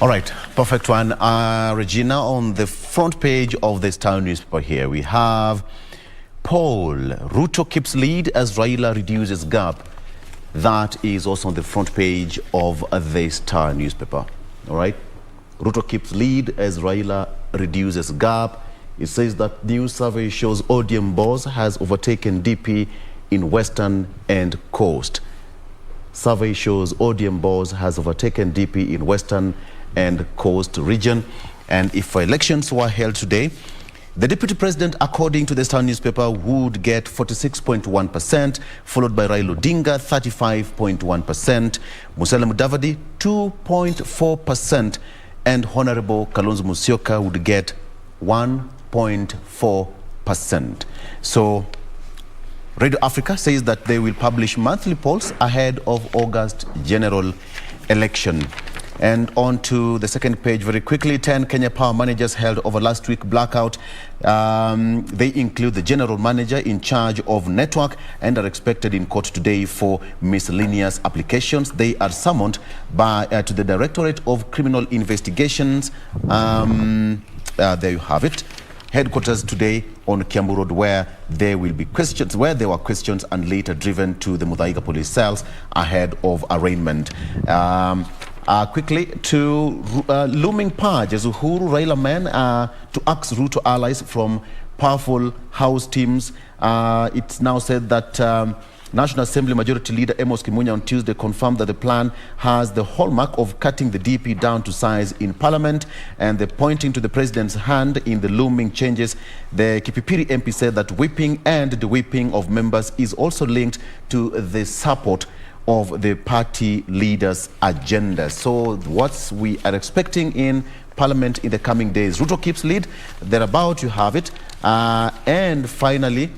All right, perfect one. Regina, on the front page of this town newspaper here, we have poll. Ruto keeps lead as Raila reduces gap. That is also on the front page of this town newspaper. All right, Ruto keeps lead as Raila reduces gap. It says that new survey shows ODM boss has overtaken DP in Western and Coast. Survey shows ODM boss has overtaken DP in Western and Coast region. And if elections were held today, the deputy president, according to the Star newspaper, would get 46.1%, followed by Raila Odinga 35.1%, Musalia Mudavadi 2.4%, and Honorable Kalonzo Musyoka would get 1.4%. So Radio Africa says that they will publish monthly polls ahead of August general election. And on to the second page very quickly. 10 Kenya Power managers held over last week blackout. They include the general manager in charge of network and are expected in court today for miscellaneous applications. They are summoned to the Directorate of Criminal Investigations. There you have it. Headquarters today on Kiambu Road, where there will be questions, where there were questions and later driven to the Muthaiga police cells ahead of arraignment. Quickly to looming purge as Uhuru Raila men to axe Ruto allies from powerful House teams. It's now said that National Assembly Majority Leader Amos Kimunya on Tuesday confirmed that the plan has the hallmark of cutting the DP down to size in Parliament, and they're pointing to the President's hand in the looming changes. The Kipipiri MP said that whipping and the whipping of members is also linked to the support of the party leaders' agenda. So what we are expecting in Parliament in the coming days, Ruto keeps lead, thereabout you have it. And finally,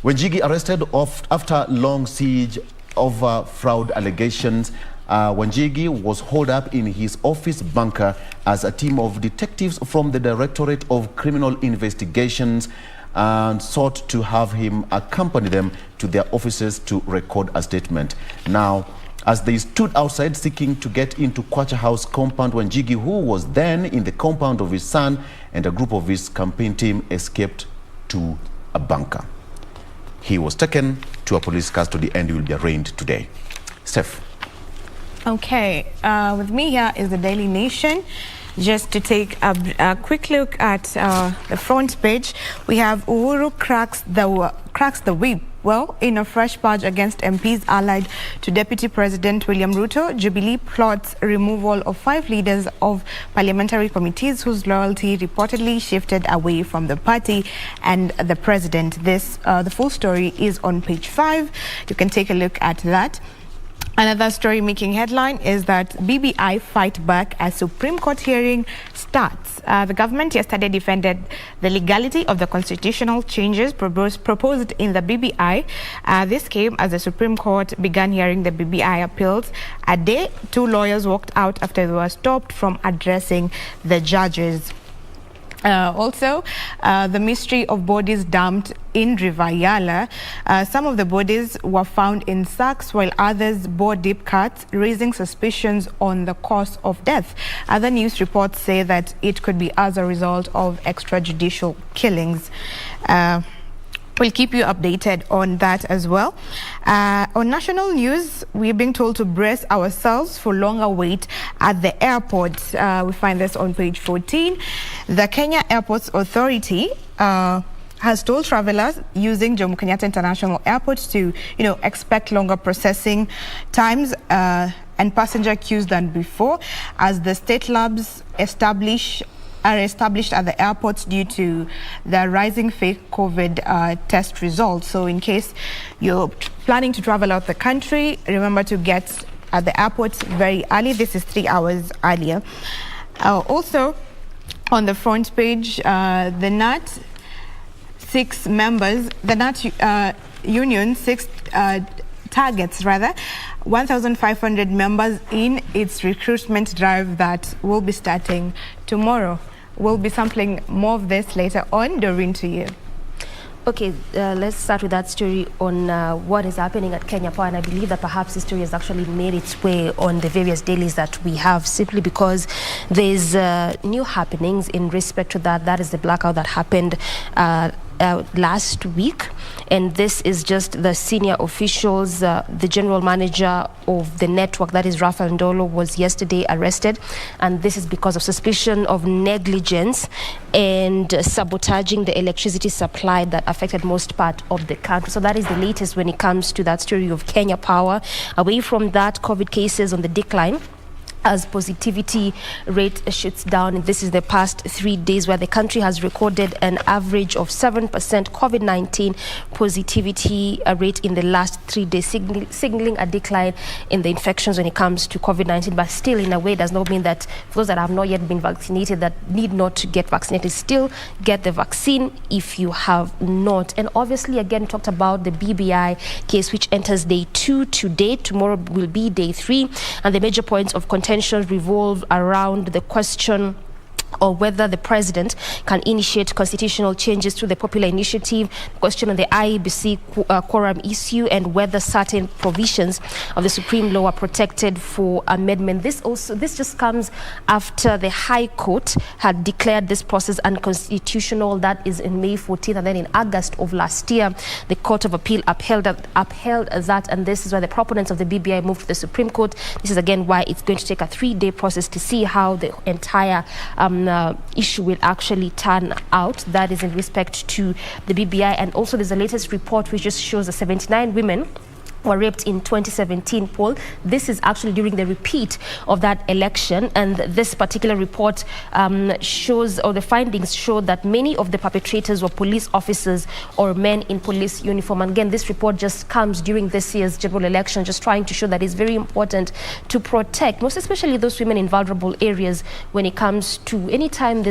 Wanjigi arrested after long siege over fraud allegations. Wanjigi was holed up in his office bunker as a team of detectives from the Directorate of Criminal Investigations and sought to have him accompany them to their offices to record a statement. Now, as they stood outside seeking to get into Kwacha House compound, Wanjigi, who was then in the compound of his son and a group of his campaign team, escaped to a bunker. He was taken to a police custody and he will be arraigned today. Steph. Okay, with me here is the Daily Nation. Just to take a quick look at the front page, we have Uhuru cracks the whip. Well, in a fresh purge against MPs allied to Deputy President William Ruto, Jubilee plots removal of 5 leaders of parliamentary committees whose loyalty reportedly shifted away from the party and the president. The full story is on page 5. You can take a look at that. Another story making headline is that BBI fight back as Supreme Court hearing starts. The government yesterday defended the legality of the constitutional changes proposed in the BBI. This came as the Supreme Court began hearing the BBI appeals. A day, 2 lawyers walked out after they were stopped from addressing the judges. Also, the mystery of bodies dumped in River Yala. Some of the bodies were found in sacks while others bore deep cuts, raising suspicions on the cause of death. Other news reports say that it could be as a result of extrajudicial killings. We'll keep you updated on that as well. On national news, we're being told to brace ourselves for longer wait at the airport. We find this on page 14. The Kenya Airports Authority has told travelers using Jomo Kenyatta International Airport to, expect longer processing times and passenger queues than before, as the state labs are established at the airports due to the rising fake COVID test results. So in case you're planning to travel out the country, remember to get at the airports very early. This is 3 hours earlier. Also, on the front page, the NAT 6 members, the NAT union 6 targets 1,500 members in its recruitment drive that will be starting tomorrow. We'll be sampling more of this later on. Doreen, to you. Okay, let's start with that story on what is happening at Kenya Power, and I believe that perhaps this story has actually made its way on the various dailies that we have, simply because there's new happenings in respect to that. That is the blackout that happened last week, and this is just the senior officials. The general manager of the network, that is Rafael Ndolo, was yesterday arrested, and this is because of suspicion of negligence and sabotaging the electricity supply that affected most part of the country. So that is the latest when it comes to that story of Kenya Power. Away from that, COVID cases on the decline as positivity rate shoots down. And this is the past 3 days where the country has recorded an average of 7% COVID-19 positivity rate in the last 3 days, signaling a decline in the infections when it comes to COVID-19. But still, in a way, does not mean that for those that have not yet been vaccinated, that need not to get vaccinated, still get the vaccine if you have not. And obviously, again, talked about the BBI case, which enters day 2 today. Tomorrow will be day 3. And the major points of contention revolve around the question or whether the president can initiate constitutional changes through the popular initiative, question on the IEBC quorum issue, and whether certain provisions of the Supreme Law are protected for amendment. This just comes after the High Court had declared this process unconstitutional. That is in May 14th, and then in August of last year, the Court of Appeal upheld that, and this is why the proponents of the BBI moved to the Supreme Court. This is again why it's going to take a 3-day process to see how the entire issue will actually turn out. That is in respect to the BBI. And also there's a latest report which just shows that 79 women were raped in 2017 poll. This is actually during the repeat of that election, and this particular report shows, or the findings show, that many of the perpetrators were police officers or men in police uniform. And again, this report just comes during this year's general election, just trying to show that it's very important to protect, most especially those women in vulnerable areas, when it comes to anytime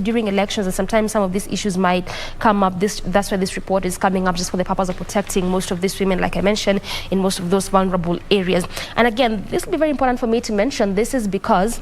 during elections, and sometimes some of these issues might come up. That's why this report is coming up, just for the purpose of protecting most of these women, like I mentioned, in most of those vulnerable areas. And again, this will be very important for me to mention. This is because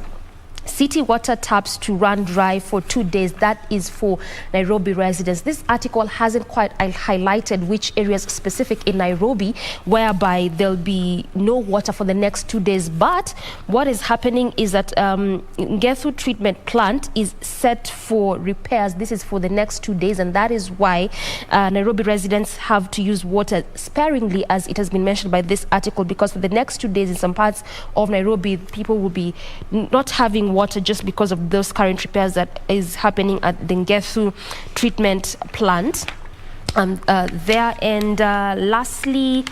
city water taps to run dry for 2 days. That is for Nairobi residents. This article hasn't quite highlighted which areas specific in Nairobi whereby there'll be no water for the next 2 days. But what is happening is that Ngethu treatment plant is set for repairs. This is for the next 2 days, and that is why Nairobi residents have to use water sparingly, as it has been mentioned by this article, because for the next 2 days in some parts of Nairobi, people will be not having water just because of those current repairs that is happening at the Ngethu treatment plant there. And lastly,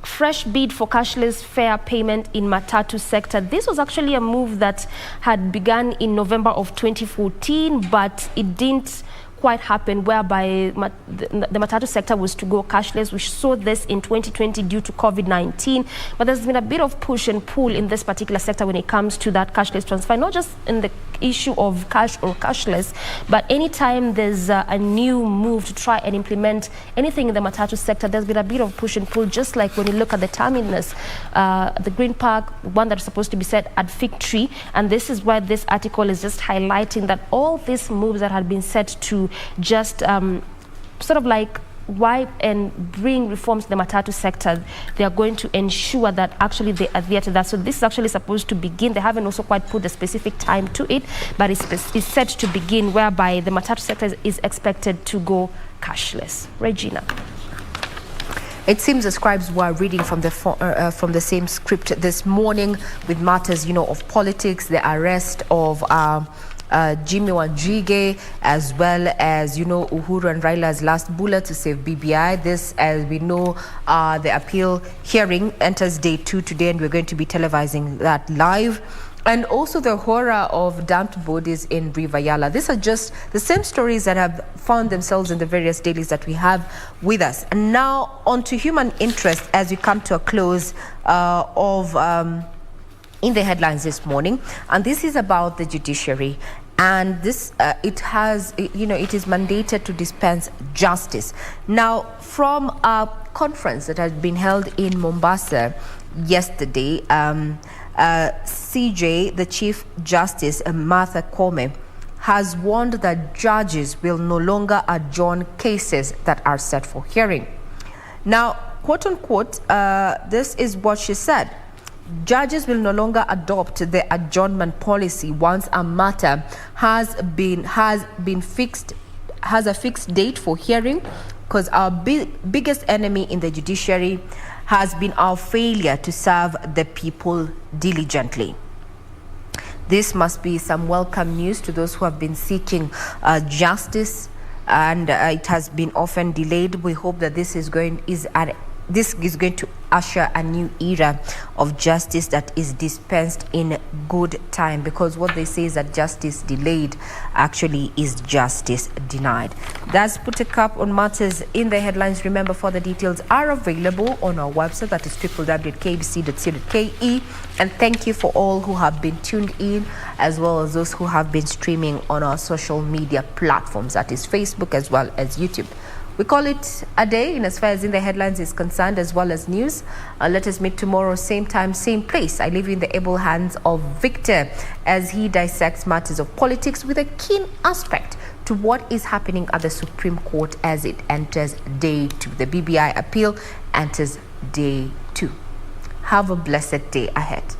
fresh bid for cashless fare payment in Matatu sector. This was actually a move that had begun in November of 2014, but it didn't quite happen, whereby the Matatu sector was to go cashless. We saw this in 2020 due to COVID-19, but there's been a bit of push and pull in this particular sector when it comes to that cashless transfer, not just in the issue of cash or cashless, but anytime there's a new move to try and implement anything in the Matatu sector, there's been a bit of push and pull, just like when you look at the terminus, the Green Park, one that's supposed to be set at Fig Tree. And this is why this article is just highlighting that all these moves that had been set to just sort of like wipe and bring reforms to the Matatu sector, they are going to ensure that actually they adhere to that. So this is actually supposed to begin. They haven't also quite put a specific time to it, but it's set to begin, whereby the Matatu sector is expected to go cashless. Regina. It seems the scribes were reading from the same script this morning, with matters, of politics, the arrest of Jimmy Wanjige, as well as, Uhuru and Raila's last bullet to save BBI. This, as we know, the appeal hearing enters day 2 today, and we're going to be televising that live. And also the horror of dumped bodies in River Yala. These are just the same stories that have found themselves in the various dailies that we have with us. And now on to human interest, as we come to a close in the headlines this morning. And this is about the judiciary. And this, it is mandated to dispense justice. Now, from a conference that had been held in Mombasa yesterday, CJ, the Chief Justice, Martha Koome, has warned that judges will no longer adjourn cases that are set for hearing. Now, quote unquote, this is what she said. Judges will no longer adopt the adjournment policy once a matter has a fixed date for hearing, because our biggest enemy in the judiciary has been our failure to serve the people diligently. This must be some welcome news to those who have been seeking justice, and it has been often delayed. We hope that this is going to usher a new era of justice that is dispensed in good time, because what they say is that justice delayed actually is justice denied. That's put a cap on matters in the headlines. Remember, further details are available on our website, that is www.kbc.co.ke. and thank you for all who have been tuned in, as well as those who have been streaming on our social media platforms, that is Facebook as well as YouTube. We call it a day in as far as in the headlines is concerned, as well as news. Let us meet tomorrow, same time, same place. I leave you in the able hands of Victor as he dissects matters of politics with a keen aspect to what is happening at the Supreme Court as it enters day 2. The BBI appeal enters day 2. Have a blessed day ahead.